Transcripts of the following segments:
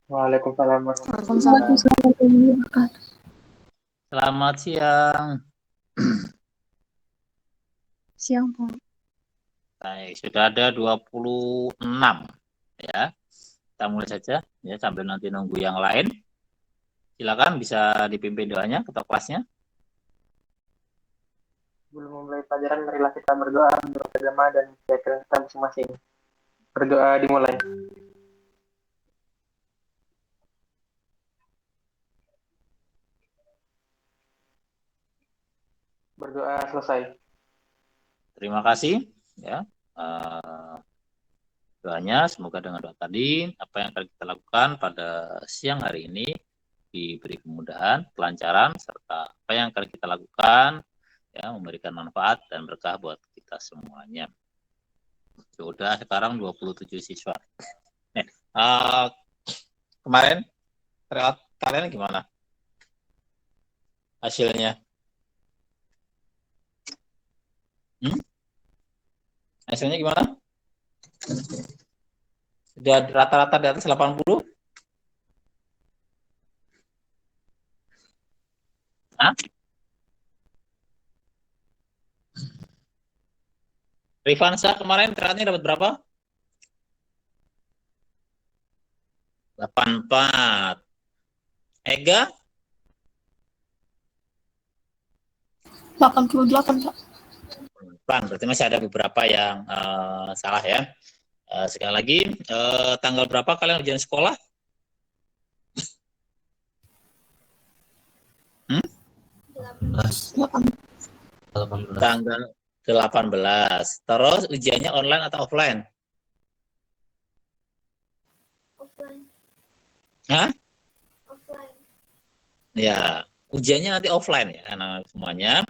Waalaikumsalam warahmatullahi Waalaikumsalam. wabarakatuh. Selamat siang. Siang, Pak. Baik, sudah ada 26 ya. Kita mulai saja ya sambil nanti nunggu yang lain. Silakan bisa dipimpin doanya ketua kelasnya. Sebelum memulai pelajaran, marilah kita berdoa menurut agama dan keyakinan kita masing-masing. Berdoa dimulai. Berdoa selesai. Terima kasih ya. Doanya semoga dengan doa tadi apa yang akan kita lakukan pada siang hari ini diberi kemudahan, kelancaran serta apa yang akan kita lakukan ya memberikan manfaat dan berkah buat kita semuanya. Sudah sekarang 27 siswa. Kemarin tryout kalian gimana hasilnya? Hasilnya gimana? Sudah rata-rata di atas 80? Hah? Rifansa kemarin tryoutnya dapat berapa? 84. Ega? 88, Pak. Berarti masih ada beberapa yang salah ya. Sekali lagi, tanggal berapa kalian ujian sekolah? 18. Tanggal 18. Terus ujiannya online atau offline? Offline. Hah? Offline. Ya, ujiannya nanti offline ya anak semuanya.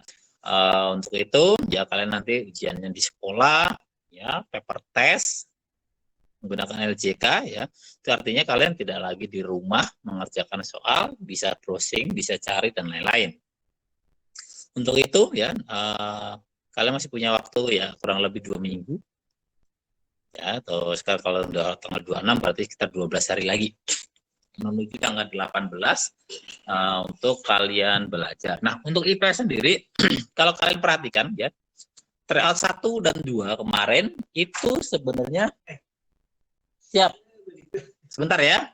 Untuk itu ya kalian nanti ujiannya di sekolah ya, paper test menggunakan LJK ya. Itu artinya kalian tidak lagi di rumah mengerjakan soal, bisa browsing, bisa cari dan lain-lain. Untuk itu ya kalian masih punya waktu ya kurang lebih 2 minggu. Ya, atau sekarang kalau udah tanggal 26 berarti sekitar 12 hari lagi menuju tanggal 18 untuk kalian belajar. Nah, untuk IPS sendiri kalau kalian perhatikan ya, tryout 1 dan 2 kemarin itu sebenarnya siap. Sebentar ya.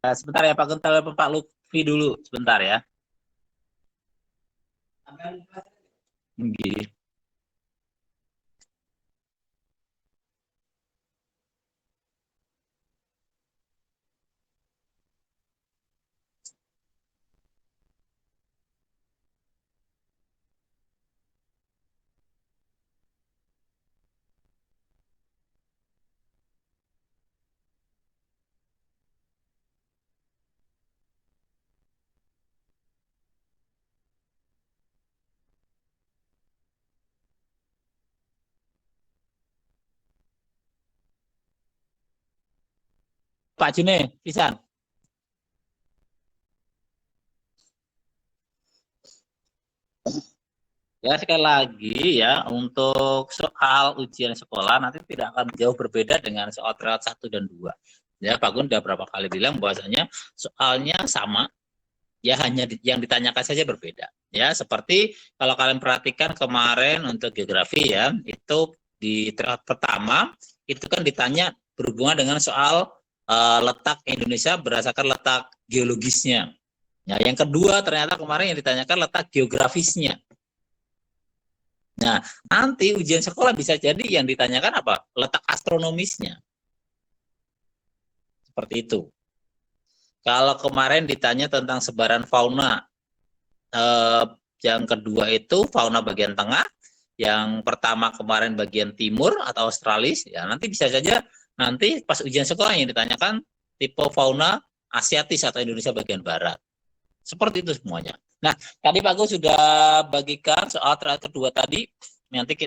Sebentar ya Pak Guntal, Pak Lutfi dulu sebentar ya. Gini. Pak June, bisa? Ya sekali lagi ya untuk soal ujian sekolah nanti tidak akan jauh berbeda dengan soal tryout 1 dan 2. Ya Pak Gun udah berapa kali bilang bahwasanya soalnya sama, ya hanya yang ditanyakan saja berbeda. Ya seperti kalau kalian perhatikan kemarin untuk geografi ya, itu di tryout pertama itu kan ditanya berhubungan dengan soal letak Indonesia berdasarkan letak geologisnya. Ya, yang kedua ternyata kemarin yang ditanyakan letak geografisnya. Nah, nanti ujian sekolah bisa jadi yang ditanyakan apa? Letak astronomisnya. Seperti itu. Kalau kemarin ditanya tentang sebaran fauna, yang kedua itu fauna bagian tengah, yang pertama kemarin bagian timur atau australis, ya nanti bisa saja nanti pas ujian sekolah yang ditanyakan tipe fauna Asiatis atau Indonesia bagian barat. Seperti itu semuanya. Nah, tadi Pak Gus sudah bagikan soal kedua tadi. Nanti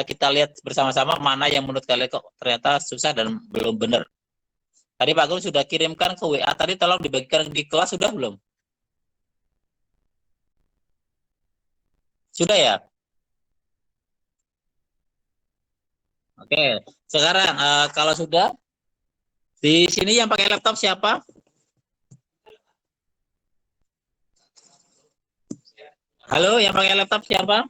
kita lihat bersama-sama mana yang menurut kalian kok ternyata susah dan belum benar. Tadi Pak Gus sudah kirimkan ke WA. Tadi tolong dibagikan di kelas, sudah belum? Sudah ya? Oke, sekarang kalau sudah, di sini yang pakai laptop siapa? Halo, yang pakai laptop siapa?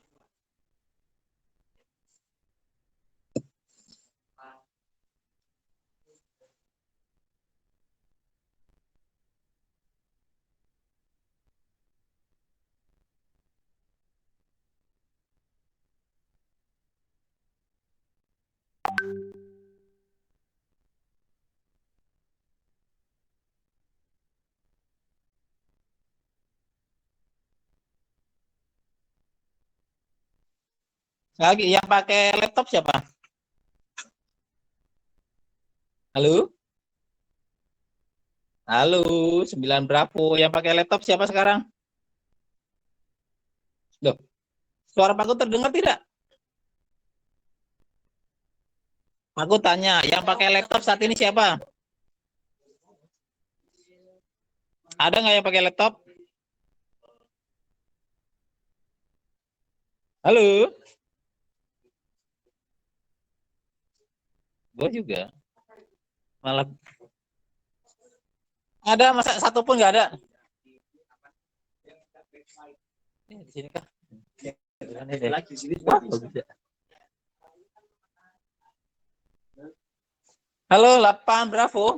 Lagi yang pakai laptop siapa? Halo? Halo, 9 Bravo. Yang pakai laptop siapa sekarang? Loh, suara Pak Gus terdengar tidak? Aku tanya, yang pakai laptop saat ini siapa? Ada nggak yang pakai laptop? Halo? Gue juga. Malah ada, masa satu pun nggak ada? Ini di sini kah? Lagi di sini. Halo, 8 Bravo.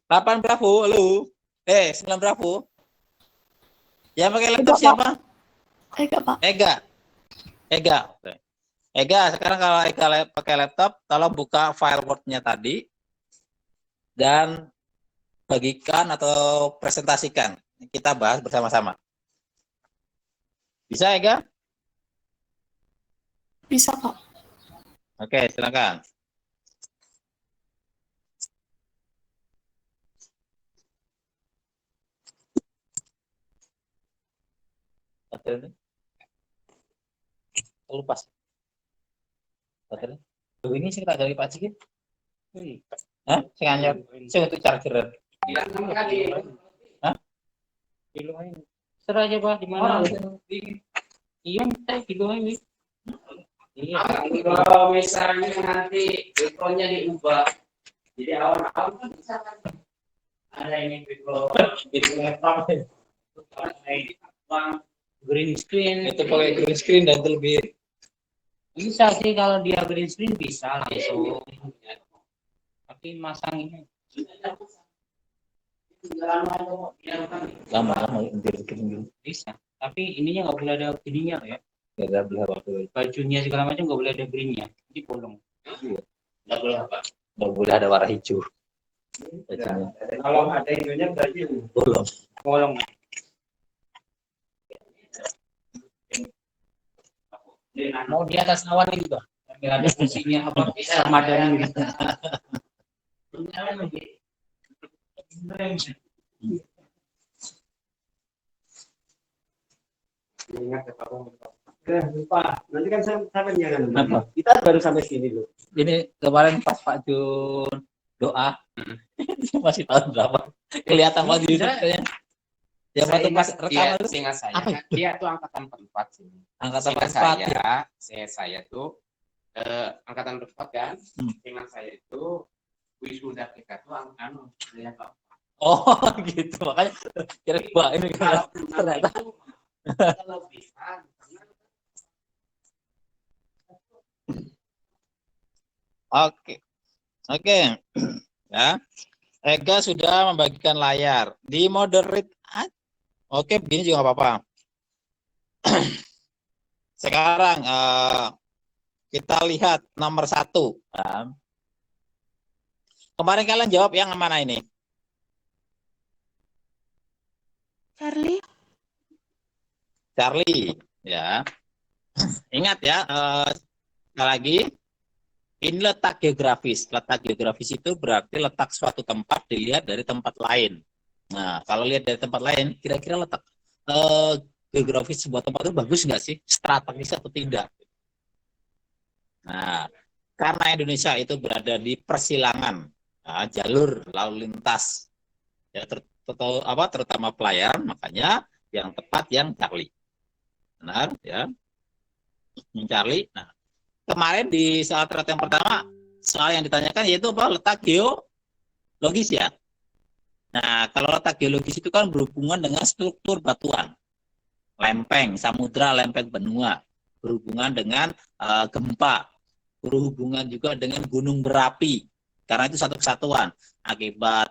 8 Bravo, halo. 9 Bravo. Yang pakai laptop siapa? Ega, Pak. Ega. Oke. Ega, sekarang kalau Ega pakai laptop, tolong buka file Word-nya tadi dan bagikan atau presentasikan. Kita bahas bersama-sama. Bisa, Ega? Bisa, Pak. Oke, silakan. Lupa. Ini sih tak dari Pak Cikit. Hah? Sing anyar. Sing untuk charger. Hah? Serah aja Pak, di mana? Iya, teh gitu aja. Iya. Kalau misalnya nanti background-nya diubah, jadi awal-awal kan bisa kan ada ini background, itu laptop, green screen. Itu pakai green screen dan lebih bisa sih kalau dia green screen bisa langsung. Tapi masang ini lama-lama bisa. Tapi ininya nggak boleh ada ininya ya. Nggak boleh apa bajunya segala macam nggak boleh ada greennya. Jadi bolong. Nggak boleh apa? Nggak boleh ada warna hijau. Kalau ada hijaunya berarti bolong. Bolong. Mau di atas awan ini Bang. Ada fungsinya apa? Ramadan gitu. Lupa, nanti kan sampai jangan. Kita baru sampai sini loh. Ini kemarin pas Pak Jun doa masih tahun berapa? Kelihatan banget di YouTube-nya. Yang waktu pas rekaman itu seingat saya apa kan dia tuh angkatan 4 sih. angkatan Seingat 4 saya tuh angkatan 4 kan. Seingat saya itu wisuda kita tuh angkatan Pak. Oh gitu, makanya kira-kira ini Kalau ternyata kelebihan Oke. Ya. Ega sudah membagikan layar. Di moderate. Oke, begini juga nggak apa-apa. Sekarang kita lihat nomor 1. Kemarin kalian jawab yang mana ini? Charlie. Ya. Ingat ya, sekali lagi. Ini letak geografis. Letak geografis itu berarti letak suatu tempat dilihat dari tempat lain. Nah, kalau lihat dari tempat lain, kira-kira letak geografis sebuah tempat itu bagus nggak sih? Strategis atau tidak? Nah, karena Indonesia itu berada di persilangan jalur lalu lintas, ya terutama pelayaran, makanya yang tepat yang Charlie. Benar, ya. Yang Charlie. Nah, kemarin di soal terat yang pertama, soal yang ditanyakan yaitu apa? Letak geologis ya. Nah, kalau letak geologis itu kan berhubungan dengan struktur batuan, lempeng, samudra, lempeng benua, berhubungan dengan gempa, berhubungan juga dengan gunung berapi, karena itu satu kesatuan akibat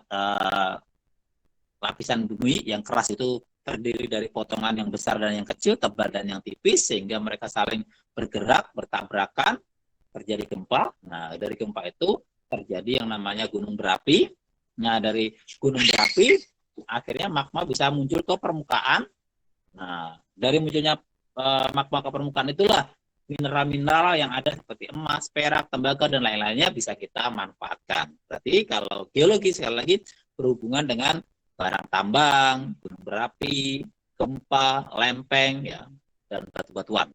lapisan bumi yang keras itu terdiri dari potongan yang besar dan yang kecil, tebal dan yang tipis, sehingga mereka saling bergerak, bertabrakan, terjadi gempa. Nah, dari gempa itu terjadi yang namanya gunung berapi. Nah, dari gunung berapi akhirnya magma bisa muncul ke permukaan. Nah, dari munculnya magma ke permukaan itulah mineral-mineral yang ada seperti emas, perak, tembaga, dan lain-lainnya bisa kita manfaatkan. Berarti kalau geologi sekali lagi berhubungan dengan barang tambang, gunung berapi, gempa, lempeng, ya, dan batu-batuan.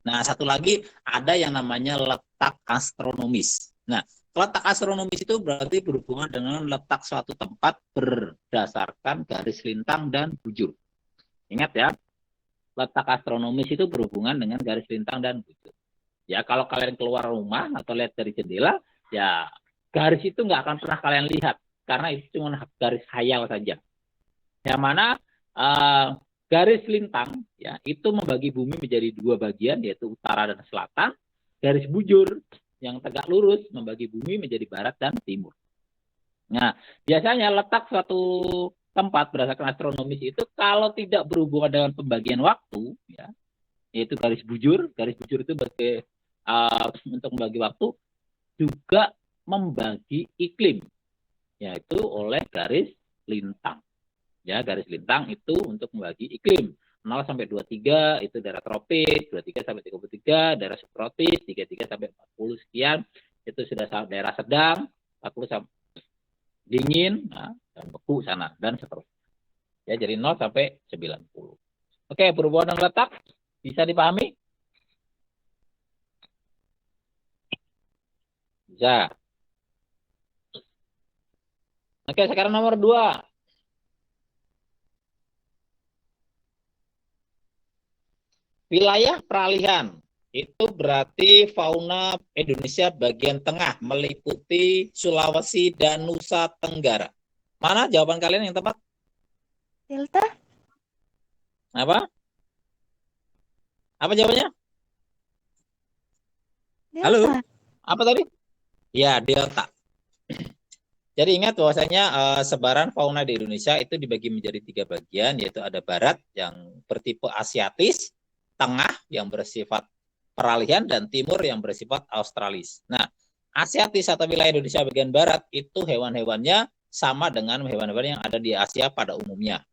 Nah, satu lagi ada yang namanya letak astronomis. Nah, letak astronomis itu berarti berhubungan dengan letak suatu tempat berdasarkan garis lintang dan bujur. Ingat ya, letak astronomis itu berhubungan dengan garis lintang dan bujur. Ya, kalau kalian keluar rumah atau lihat dari jendela, ya garis itu nggak akan pernah kalian lihat, karena itu cuma garis khayal saja. Yang mana garis lintang ya itu membagi bumi menjadi dua bagian, yaitu utara dan selatan. Garis bujur yang tegak lurus membagi bumi menjadi barat dan timur. Nah, biasanya letak suatu tempat berdasarkan astronomis itu kalau tidak berhubungan dengan pembagian waktu, ya, yaitu garis bujur itu sebagai untuk membagi waktu, juga membagi iklim, yaitu oleh garis lintang. Ya, garis lintang itu untuk membagi iklim. 0 sampai 23 itu daerah tropis, 23 sampai 33 daerah subtropis, 33 sampai 40 sekian itu sudah daerah sedang, 40 sampai dingin, nah, dan beku sana, dan seterusnya. Ya, jadi 0 sampai 90. Oke, berhubungan dengan letak, bisa dipahami? Bisa. Oke, sekarang nomor 2. Wilayah peralihan. Itu berarti fauna Indonesia bagian tengah, meliputi Sulawesi dan Nusa Tenggara. Mana jawaban kalian yang tepat? Delta? Apa? Apa jawabannya? Delta. Halo? Apa tadi? Ya, delta. Jadi ingat bahwasanya sebaran fauna di Indonesia itu dibagi menjadi 3 bagian, yaitu ada barat yang bertipe asiatis, tengah yang bersifat peralihan, dan timur yang bersifat australis. Nah, asiatis atau wilayah Indonesia bagian barat itu hewan-hewannya sama dengan hewan-hewan yang ada di Asia pada umumnya.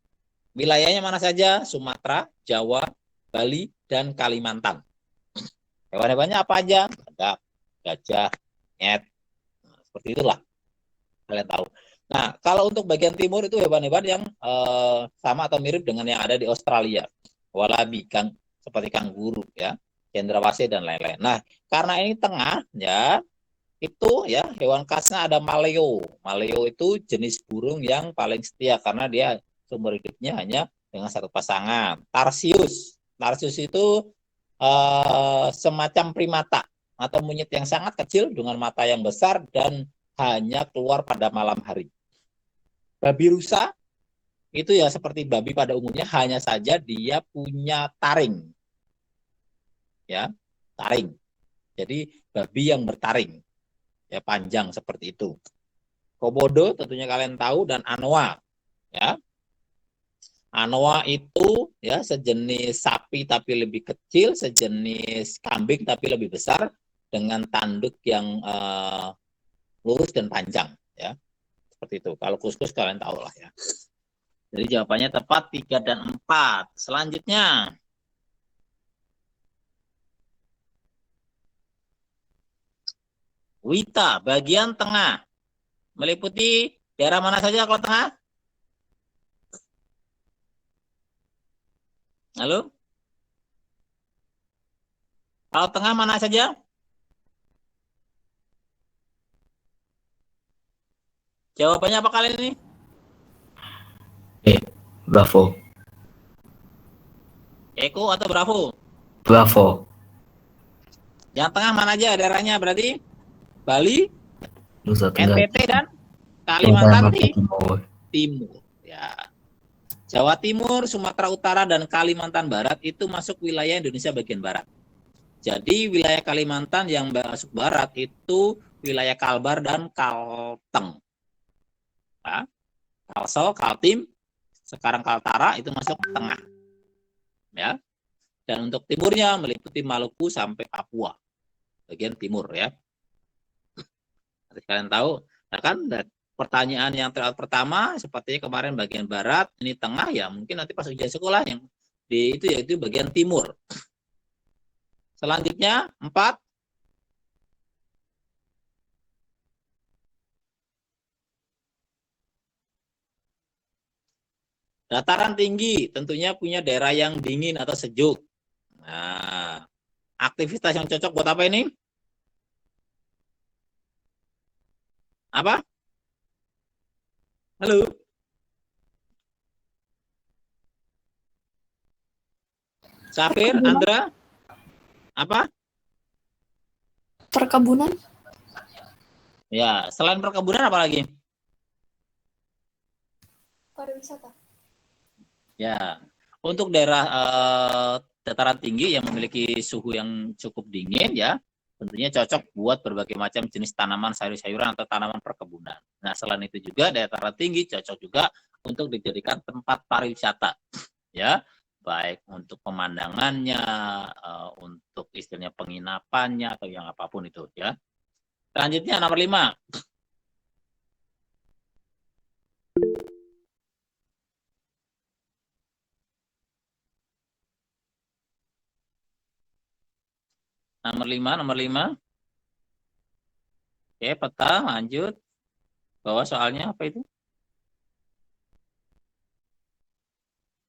Wilayahnya mana saja? Sumatera, Jawa, Bali, dan Kalimantan. Hewan-hewannya apa aja? Ada gajah, nyet, nah, seperti itulah. Kalian tahu. Nah, kalau untuk bagian timur itu hewan-hewan yang sama atau mirip dengan yang ada di Australia. Wallaby, seperti kanguru, ya, cendrawasih dan lain-lain. Nah, karena ini tengah, ya, itu ya hewan khasnya ada maleo. Maleo itu jenis burung yang paling setia karena dia sumber hidupnya hanya dengan satu pasangan. Tarsius itu semacam primata atau monyet yang sangat kecil dengan mata yang besar dan hanya keluar pada malam hari. Babi rusa itu ya seperti babi pada umumnya, hanya saja dia punya taring. Ya, taring. Jadi babi yang bertaring. Ya, panjang seperti itu. Komodo tentunya kalian tahu, dan anoa. Ya. Anoa itu ya sejenis sapi tapi lebih kecil, sejenis kambing tapi lebih besar, dengan tanduk yang lurus dan panjang, ya. Seperti itu. Kalau kus-kus kalian tahu lah, ya. Jadi jawabannya tepat 3 dan 4. Selanjutnya, Wita, bagian tengah. Meliputi daerah mana saja kalau tengah? Halo? Kalau tengah mana saja? Jawabannya apa kalian ini? Bravo. Eko atau Bravo? Bravo. Yang tengah mana aja daerahnya berarti? Bali, Nusa Tenggara NTT, dan Kalimantan Timur. Timur. Ya. Jawa Timur, Sumatera Utara, dan Kalimantan Barat itu masuk wilayah Indonesia bagian barat. Jadi wilayah Kalimantan yang masuk barat itu wilayah Kalbar dan Kalteng. Ya. Kalsel, Kaltim, sekarang Kaltara itu masuk tengah. Ya. Dan untuk timurnya meliputi Maluku sampai Papua. Bagian timur ya. Nanti kalian tahu, nah kan pertanyaan yang pertama sepertinya kemarin bagian barat, ini tengah ya, mungkin nanti pas ujian sekolah yang di itu yaitu bagian timur. Selanjutnya 4. Dataran tinggi tentunya punya daerah yang dingin atau sejuk. Nah, aktivitas yang cocok buat apa ini? Apa? Halo? Safir, Andra? Apa? Perkebunan. Ya, selain perkebunan apa lagi? Pariwisata. Ya, untuk daerah dataran tinggi yang memiliki suhu yang cukup dingin ya, tentunya cocok buat berbagai macam jenis tanaman sayur-sayuran atau tanaman perkebunan. Nah, selain itu juga dataran tinggi cocok juga untuk dijadikan tempat pariwisata, ya, baik untuk pemandangannya, untuk istilahnya penginapannya atau yang apapun itu, ya. Selanjutnya nomor 5. Nomor 5. Oke, peta, lanjut. Bawa soalnya apa itu?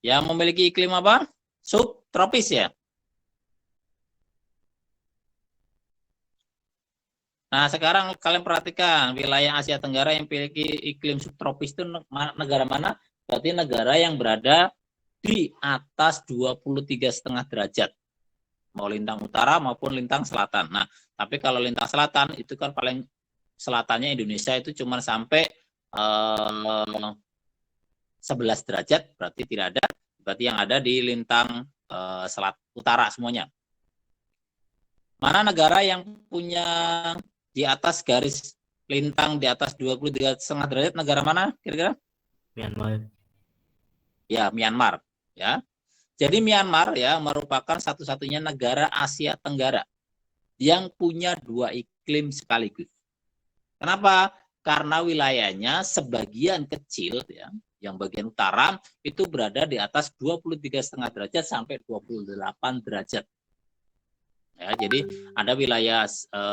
Yang memiliki iklim apa? Subtropis ya. Nah, sekarang kalian perhatikan wilayah Asia Tenggara yang memiliki iklim subtropis itu negara mana? Berarti negara yang berada di atas 23,5 derajat. Mau lintang utara maupun lintang selatan. Nah, tapi kalau lintang selatan itu kan paling selatannya Indonesia itu cuma sampai 11 derajat, berarti tidak ada. Berarti yang ada di lintang selat utara semuanya. Mana negara yang punya di atas garis lintang di atas 23,5 derajat, negara mana kira-kira? Myanmar. Ya, Myanmar. Ya. Jadi Myanmar ya merupakan satu-satunya negara Asia Tenggara yang punya 2 iklim sekaligus. Kenapa? Karena wilayahnya sebagian kecil ya, yang bagian utara itu berada di atas 23,5 derajat sampai 28 derajat. Ya, jadi ada wilayah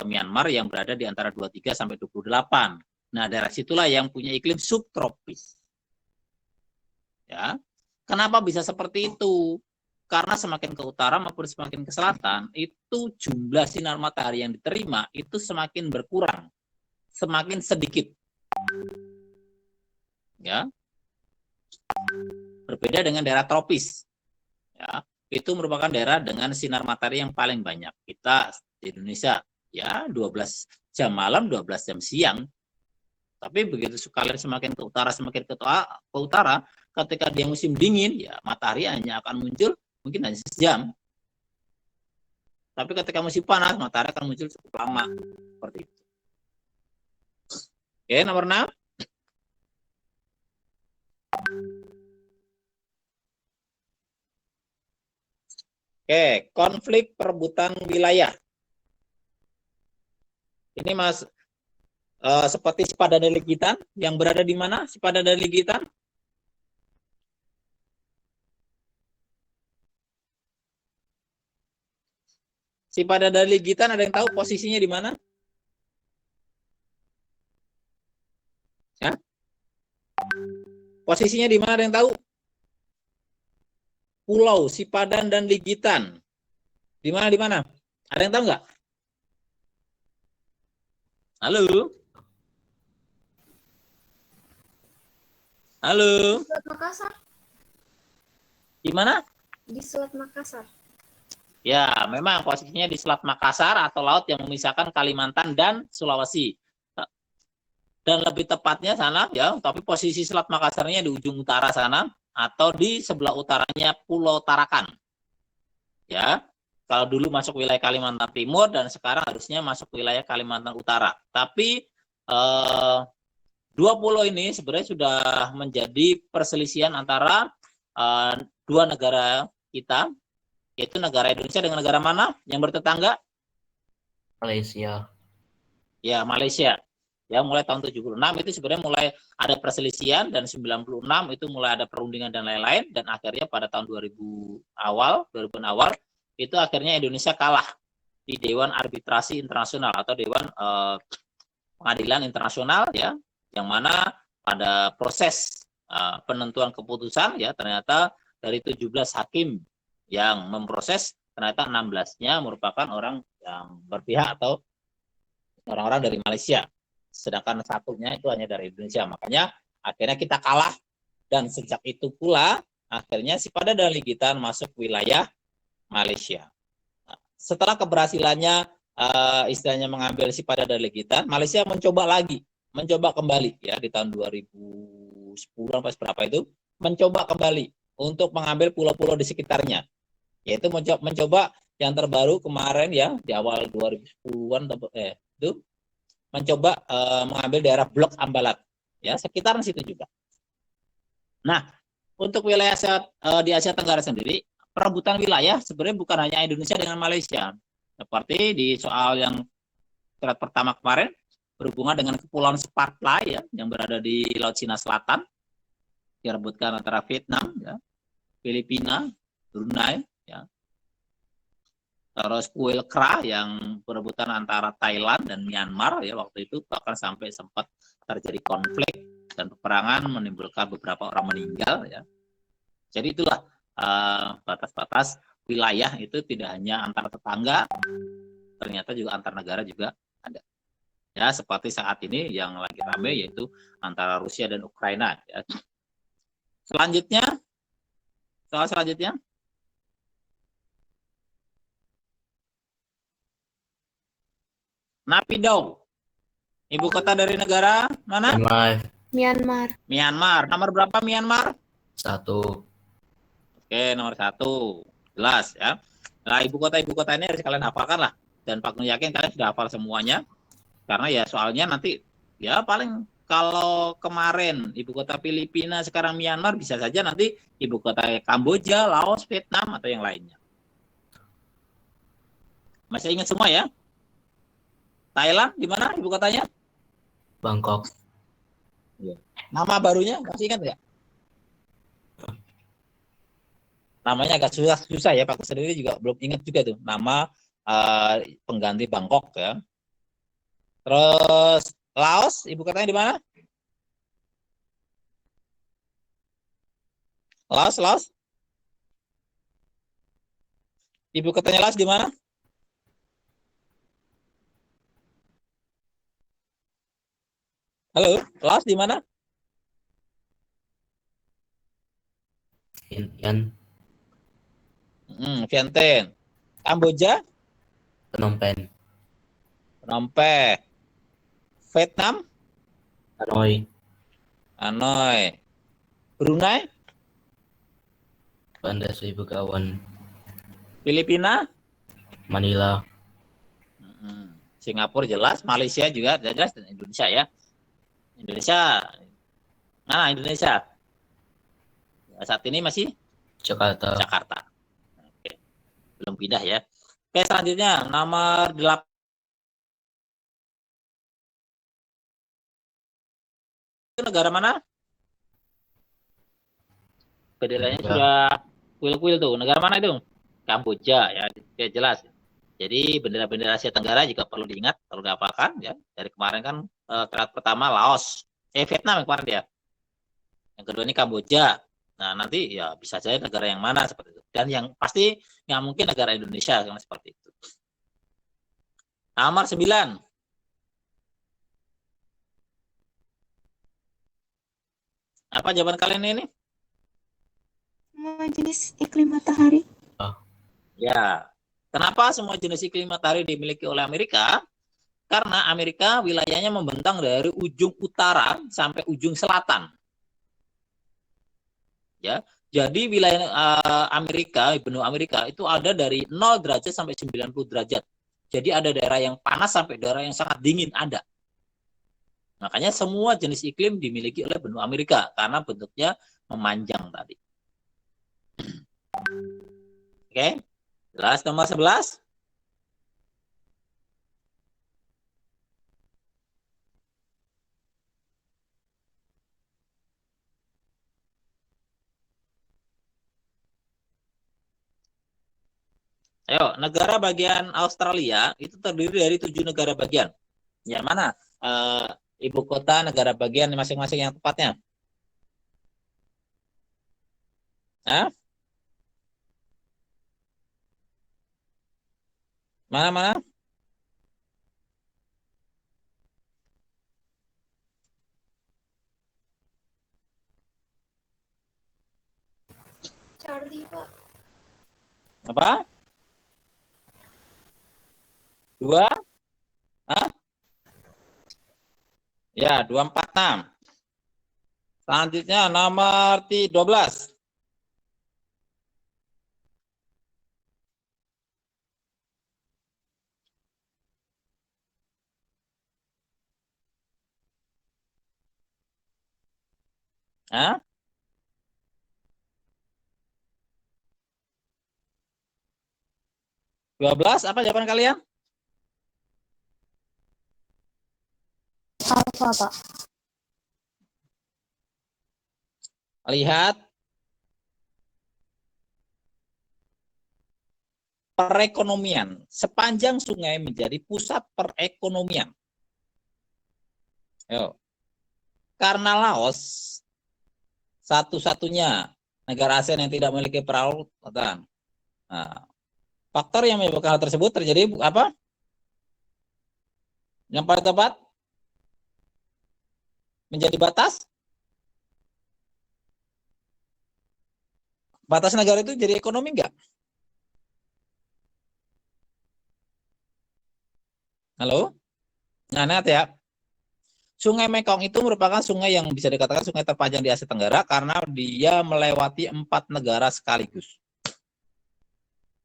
Myanmar yang berada di antara 23 sampai 28. Nah, daerah situlah yang punya iklim subtropis. Ya. Kenapa bisa seperti itu? Karena semakin ke utara maupun semakin ke selatan, itu jumlah sinar matahari yang diterima itu semakin berkurang, semakin sedikit. Ya. Berbeda dengan daerah tropis. Ya, itu merupakan daerah dengan sinar matahari yang paling banyak. Kita di Indonesia ya 12 jam malam, 12 jam siang. Tapi begitu kalian semakin ke utara, ketika dia musim dingin, ya matahari hanya akan muncul mungkin hanya sejam. Tapi ketika musim panas, matahari akan muncul cukup lama. Seperti itu. Oke, nomor 6. Oke, konflik perebutan wilayah. Ini Mas seperti Sepadan dan Ligitan yang berada di mana? Sepadan dan Ligitan? Sepadan dan Ligitan ada yang tahu posisinya di mana? Posisinya di mana, ada yang tahu? Pulau Sipadan dan Ligitan. Di mana, di mana? Ada yang tahu nggak? Halo? Halo? Selat Makassar. Di mana? Di Selat Makassar. Ya, memang posisinya di Selat Makassar atau laut yang memisahkan Kalimantan dan Sulawesi. Dan lebih tepatnya sana ya, tapi posisi Selat Makassarnya di ujung utara sana atau di sebelah utaranya Pulau Tarakan. Ya, kalau dulu masuk wilayah Kalimantan Timur dan sekarang harusnya masuk wilayah Kalimantan Utara. Tapi dua pulau ini sebenarnya sudah menjadi perselisihan antara dua negara kita, yaitu negara Indonesia dengan negara mana yang bertetangga? Malaysia. Ya, Malaysia. Ya, mulai tahun 76 itu sebenarnya mulai ada perselisihan, dan 96 itu mulai ada perundingan dan lain-lain, dan akhirnya pada tahun 2000-an awal itu akhirnya Indonesia kalah di Dewan Arbitrasi Internasional atau Dewan Pengadilan Internasional ya, yang mana pada proses penentuan keputusan ya ternyata dari 17 hakim yang memproses ternyata 16-nya merupakan orang yang berpihak atau orang-orang dari Malaysia, sedangkan satunya itu hanya dari Indonesia. Makanya akhirnya kita kalah, dan sejak itu pula akhirnya Sipadan dan Ligitan masuk wilayah Malaysia. Setelah keberhasilannya istilahnya mengambil Sipadan dan Ligitan, Malaysia mencoba kembali ya di tahun 2010 sampai berapa itu, mencoba kembali untuk mengambil pulau-pulau di sekitarnya, yaitu mencoba yang terbaru kemarin ya di awal 2010-an itu mencoba mengambil daerah Blok Ambalat ya, sekitaran situ juga. Nah, untuk wilayah di Asia Tenggara sendiri, perebutan wilayah sebenarnya bukan hanya Indonesia dengan Malaysia. Seperti di soal yang thread pertama kemarin berhubungan dengan Kepulauan Spratly ya, yang berada di Laut Cina Selatan, direbutkan antara Vietnam ya, Filipina, Brunei ya. Terus Kuil Kra yang berebutan antara Thailand dan Myanmar ya, waktu itu bahkan sampai sempat terjadi konflik dan peperangan menimbulkan beberapa orang meninggal ya. Jadi itulah batas-batas wilayah itu tidak hanya antar tetangga, ternyata juga antar negara juga ada. Ya, seperti saat ini yang lagi ramai yaitu antara Rusia dan Ukraina ya. Selanjutnya, soal selanjutnya. Naypyidaw, ibu kota dari negara mana? Myanmar. Myanmar. Nomor berapa Myanmar? 1. Oke, nomor 1. Jelas ya. Nah, ibu kota ini harus kalian hafalkan lah. Dan Pak Nur yakin kalian sudah hafal semuanya. Karena ya soalnya nanti ya paling kalau kemarin ibu kota Filipina, sekarang Myanmar, bisa saja nanti ibu kota Kamboja, Laos, Vietnam atau yang lainnya. Masih ingat semua ya? Thailand di mana ibu kotanya? Bangkok. Nama barunya masih ingat nggak? Namanya agak susah ya, Pak sendiri juga belum ingat juga tuh nama pengganti Bangkok ya. Terus Laos ibu kotanya di mana? Laos. Ibu kotanya Laos di mana? Halo, Laos di mana? Vientiane. Kamboja? Phnom Penh. Vietnam? Hanoi. Brunei? Bandar Seribu Kawan. Filipina? Manila. Singapura jelas, Malaysia juga jelas, dan Indonesia ya. Indonesia, mana Indonesia? Saat ini masih Jakarta. Oke. Belum pindah ya. Oke, selanjutnya nomor 8. Negara mana? Benderanya sudah kuil-kuil tuh. Negara mana itu? Kamboja ya. Oke, jelas. Jadi bendera-bendera Asia Tenggara juga perlu diingat, perlu dihafalkan ya. Dari kemarin kan thread pertama Laos, Vietnam yang kemarin dia. Yang kedua ini Kamboja. Nah, nanti ya bisa saja negara yang mana seperti itu. Dan yang pasti nggak mungkin negara Indonesia karena seperti itu. Nomor 9. Apa jawaban kalian ini? Semua jenis iklim matahari. Ya. Kenapa semua jenis iklim matahari dimiliki oleh Amerika? Karena Amerika wilayahnya membentang dari ujung utara sampai ujung selatan. Ya. Jadi wilayah Amerika, benua Amerika itu ada dari 0 derajat sampai 90 derajat. Jadi ada daerah yang panas sampai daerah yang sangat dingin ada. Makanya semua jenis iklim dimiliki oleh benua Amerika karena bentuknya memanjang tadi. Oke. Jelas nomor 11? Ayo, negara bagian Australia itu terdiri dari 7 negara bagian. Yang mana ibu kota negara bagian masing-masing yang tepatnya? Hah? Mana? Charlie, Pak. Apa? 2? Hah? Ya, 246. Selanjutnya nomor 12. Hah? Apa jawaban kalian? Alfa, Pak. Lihat perekonomian. Sepanjang sungai menjadi pusat perekonomian. Ayo. Karena Laos satu-satunya negara ASEAN yang tidak memiliki perautan. Nah, faktor yang menyebabkan hal tersebut terjadi apa? Yang paling tepat menjadi batas negara itu jadi ekonomi enggak? Halo? Nah, lihat ya. Sungai Mekong itu merupakan sungai yang bisa dikatakan sungai terpanjang di Asia Tenggara karena dia melewati 4 negara sekaligus.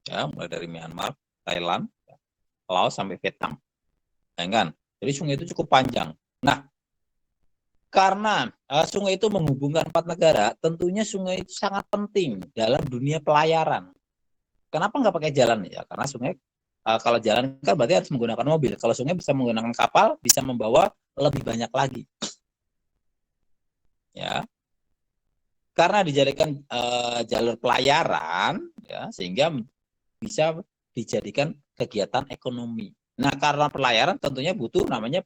Ya, mulai dari Myanmar, Thailand, Laos sampai Vietnam. Kan? Jadi sungai itu cukup panjang. Nah, karena sungai itu menghubungkan 4 negara, tentunya sungai itu sangat penting dalam dunia pelayaran. Kenapa nggak pakai jalan ya? Karena sungai kalau jalan kan berarti harus menggunakan mobil. Kalau sungai bisa menggunakan kapal, bisa membawa lebih banyak lagi. Ya. Karena dijadikan jalur pelayaran, ya, sehingga bisa dijadikan kegiatan ekonomi. Nah, karena pelayaran tentunya butuh namanya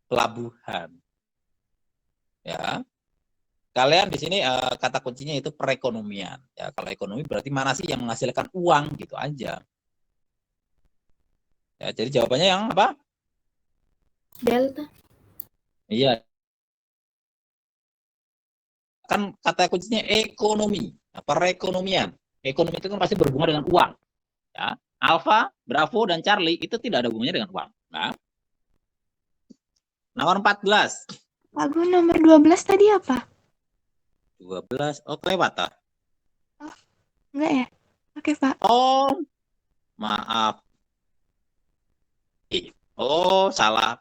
pelabuhan. Ya. Kalian di sini kata kuncinya itu perekonomian. Ya, kalau ekonomi berarti mana sih yang menghasilkan uang gitu aja. Ya, jadi jawabannya yang apa? Delta. Iya. Kan kata kuncinya ekonomi, perekonomian. Ekonomi itu kan pasti berhubungan dengan uang. Ya. Alpha, Bravo, dan Charlie itu tidak ada hubungannya dengan uang. Nah. Nomor 14. Pak Gun, nomor 12 tadi apa? 12. Oh, kelewat ah. Oh, enggak ya? Oke, Pak. Oh, maaf. Oh, salah.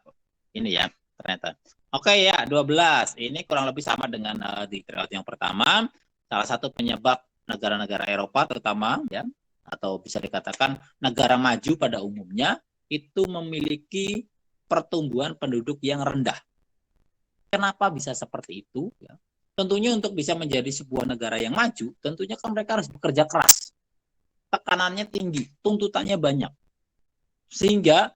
Ini ya, ternyata. Oke ya, 12. Ini kurang lebih sama dengan di periode yang pertama. Salah satu penyebab negara-negara Eropa terutama ya, atau bisa dikatakan negara maju pada umumnya itu memiliki pertumbuhan penduduk yang rendah. Kenapa bisa seperti itu? Ya. Tentunya untuk bisa menjadi sebuah negara yang maju, tentunya kan mereka harus bekerja keras. Tekanannya tinggi, tuntutannya banyak. Sehingga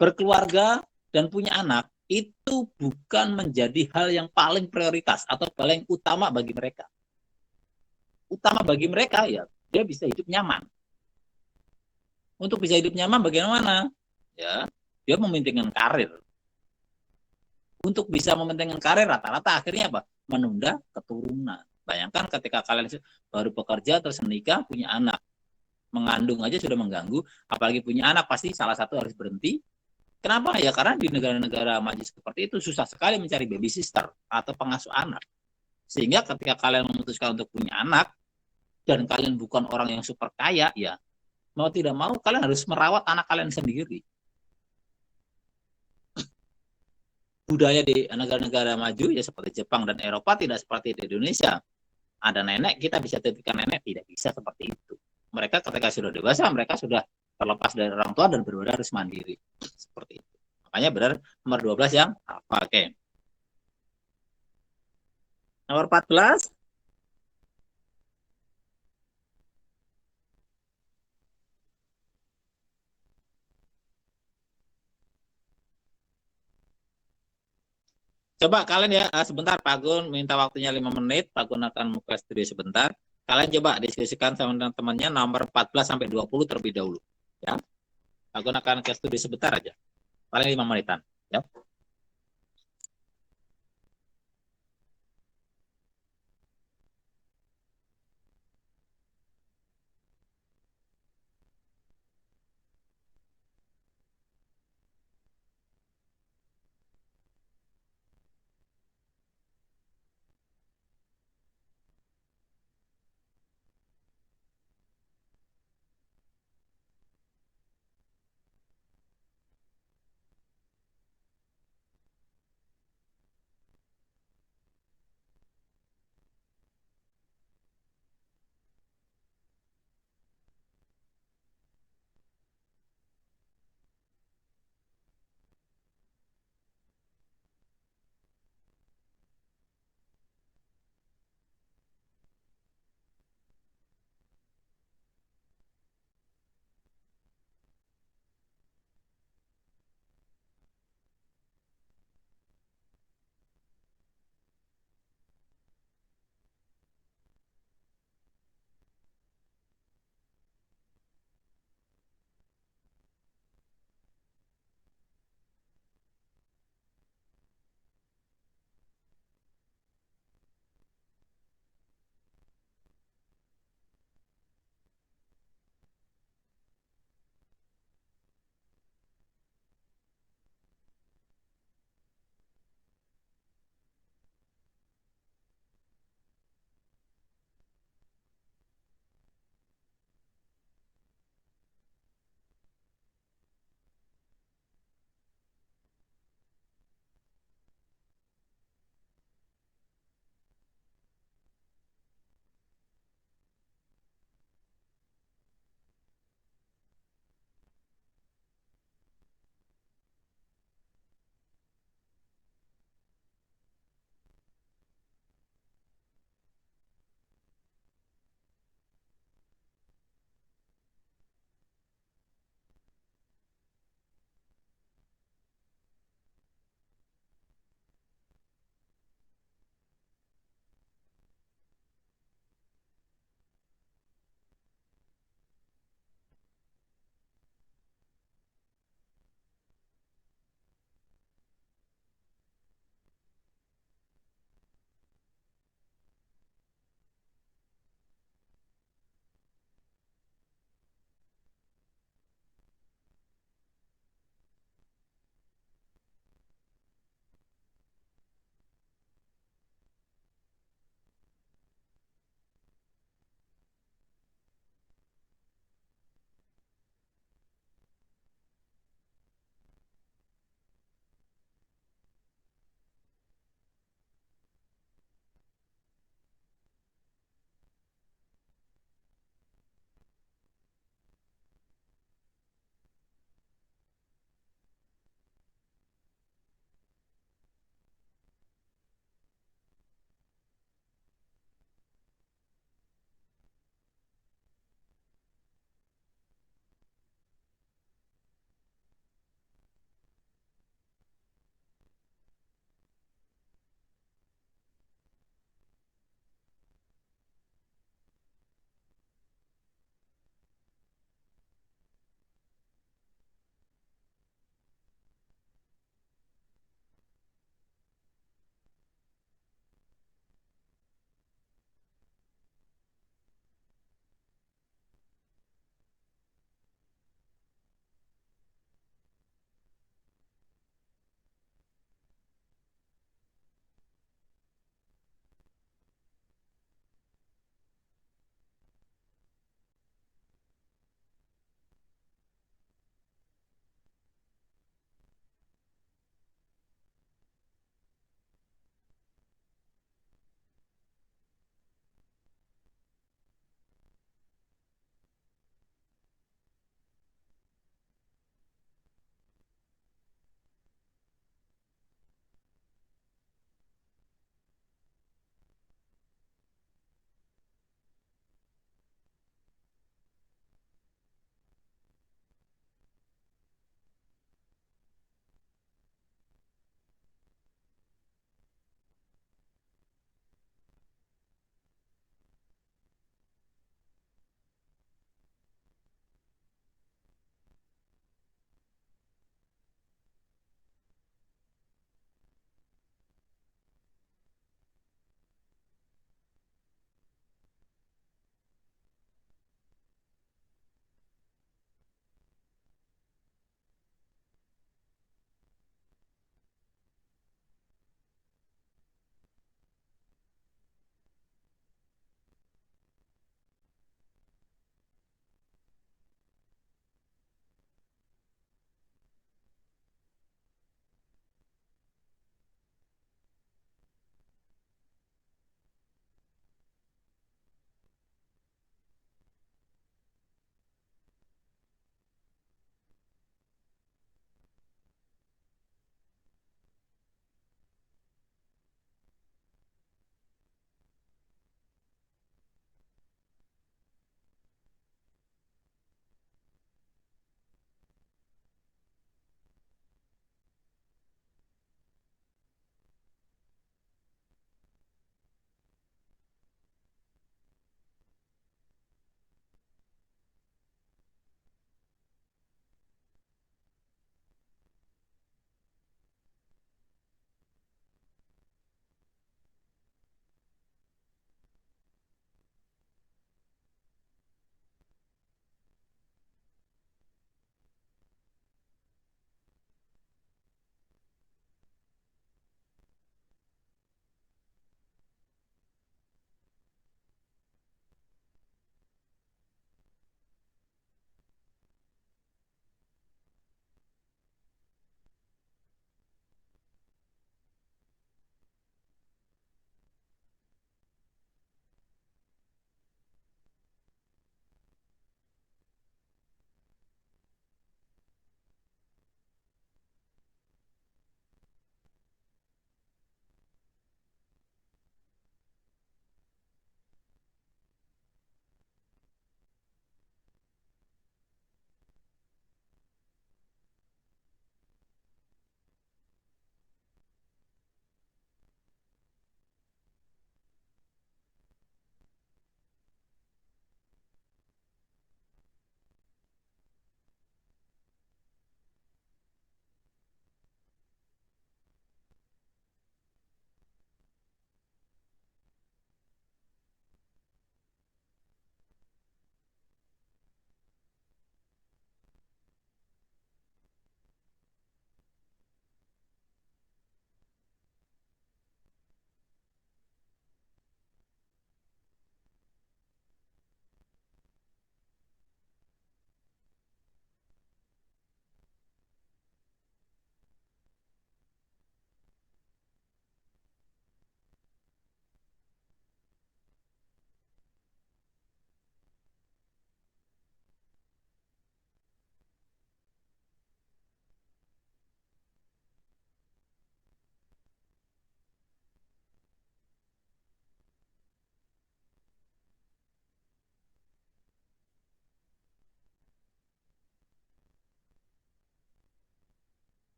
berkeluarga dan punya anak itu bukan menjadi hal yang paling prioritas atau paling utama bagi mereka. Utama bagi mereka ya dia bisa hidup nyaman. Untuk bisa hidup nyaman bagaimana? Ya, dia mementingkan karir. Untuk bisa mementingkan karir rata-rata akhirnya apa? Menunda keturunan. Bayangkan ketika kalian baru bekerja terus menikah punya anak. Mengandung aja sudah mengganggu, apalagi punya anak pasti salah satu harus berhenti. Kenapa? Ya karena di negara-negara maju seperti itu susah sekali mencari baby sister atau pengasuh anak. Sehingga ketika kalian memutuskan untuk punya anak dan kalian bukan orang yang super kaya, ya mau tidak mau kalian harus merawat anak kalian sendiri. Budaya di negara-negara maju ya seperti Jepang dan Eropa tidak seperti di Indonesia. Ada nenek, kita bisa titipkan nenek, tidak bisa seperti itu. Mereka ketika sudah dewasa, mereka sudah terlepas dari orang tua dan benar-benar harus mandiri. Seperti itu. Makanya benar nomor 12 yang apa? Oke. Nomor 14. Coba kalian ya, sebentar Pak Gun minta waktunya 5 menit, Pak Gun akan buka studio sebentar. Kalian coba diskusikan sama teman-temannya nomor 14 sampai 20 terlebih dahulu. Ya. Pak Gun akan ke studio sebentar aja. Paling 5 menitan. Ya.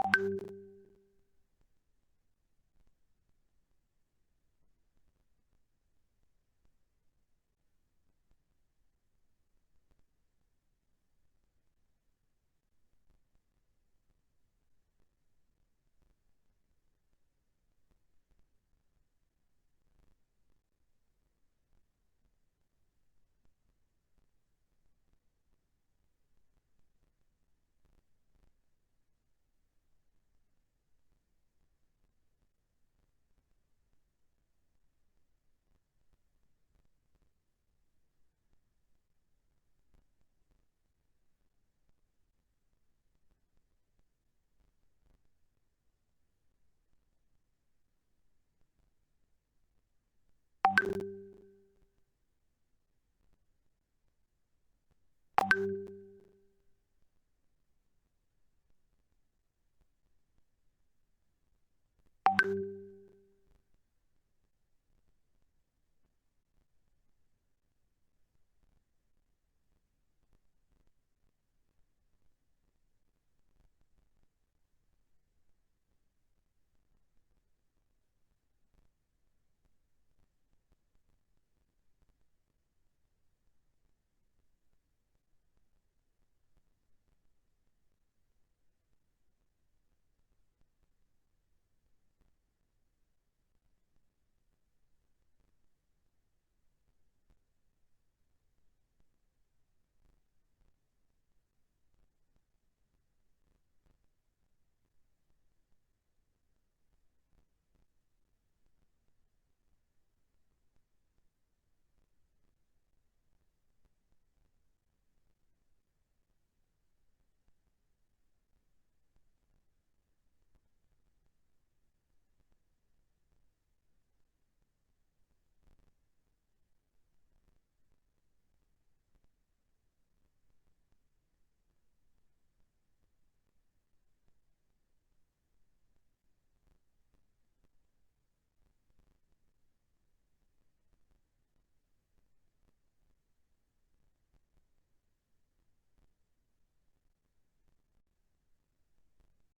Pak.